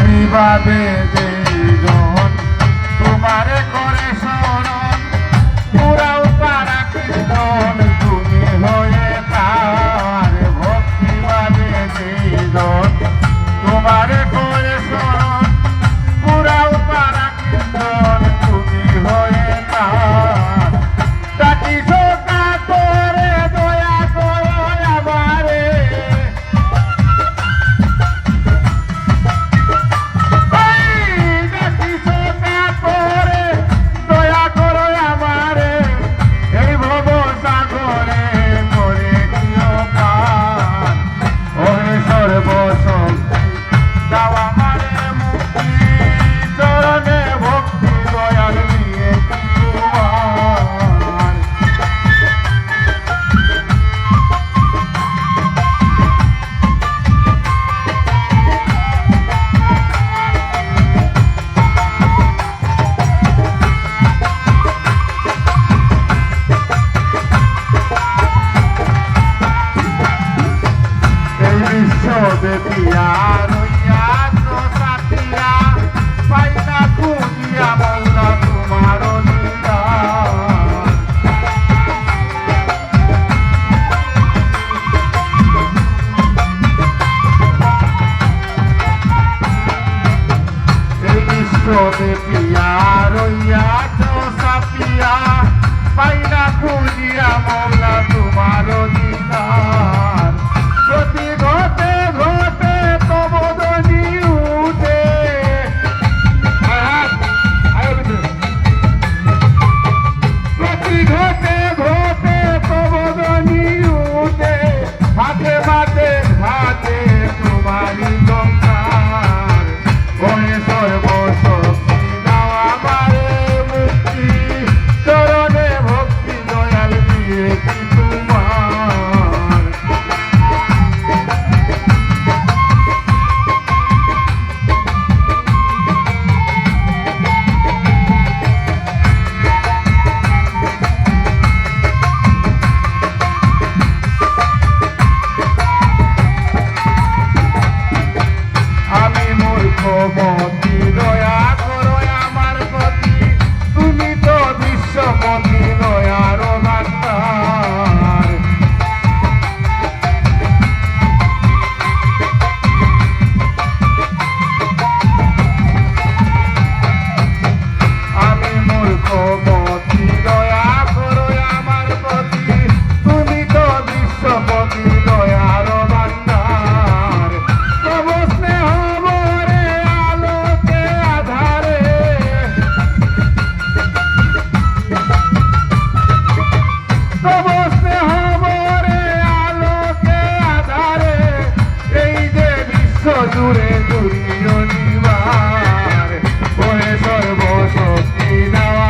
ভক্তিভাবে যেজন তোমারে করে শরণ পুরাও পারা কীর্তন তুমি হয়ে তার ভক্তিভাবে যেজন তোমারে করে শরণ পুরাও পারা কীর্তন তুমি হয়ে তার ডাকি শোকা করে দয়া করো আমারে ডাকি শোকা করে দয়া করো আমারে এই ভব সাগরে করে দিও পার ওরে সর্বশক্তি দাও আমারে মুক্তি চরণে ভক্তি দয়াল দিয়ে তোমার এই বিশ্বদেবিয়া রইয়া তো সাথিয়া পাইনা খুঁজিয়া বললা তোমার দিদার এই বিশ্বদেবিয়া রইয়া তো সাথিয়া পাইনা খুঁজিয়া বললা তোমার দিদার প্রতি ঘটে ঘটে তবদনি উঠে প্রতি ঘটে ঘটে তবদনি উঠে হাতে মাতে হাতে তোমারি সংসার ওরে সর্বশক্তি দাও আমারে মুক্তি চরণে ভক্তি দয়াল দিয়েছি তোমার আমি মূর্খ মতি দয়া করো আমার প্রতি তুমি তো বিশ্বপতি দয়ার ভান্ডার আমি মূর্খ মতি দয়া করো আমার প্রতি তুমি তো বিশ্বপতি দয়ার ভান্ডার তব স্নেহ ভরে আলোকে আধারে তব স্নেহ ভরে আলোকে আধারে এই যে বিশ্ব জুড়ে দুর্নীয় নিবার ওরে সর্বশক্তি দেওয়া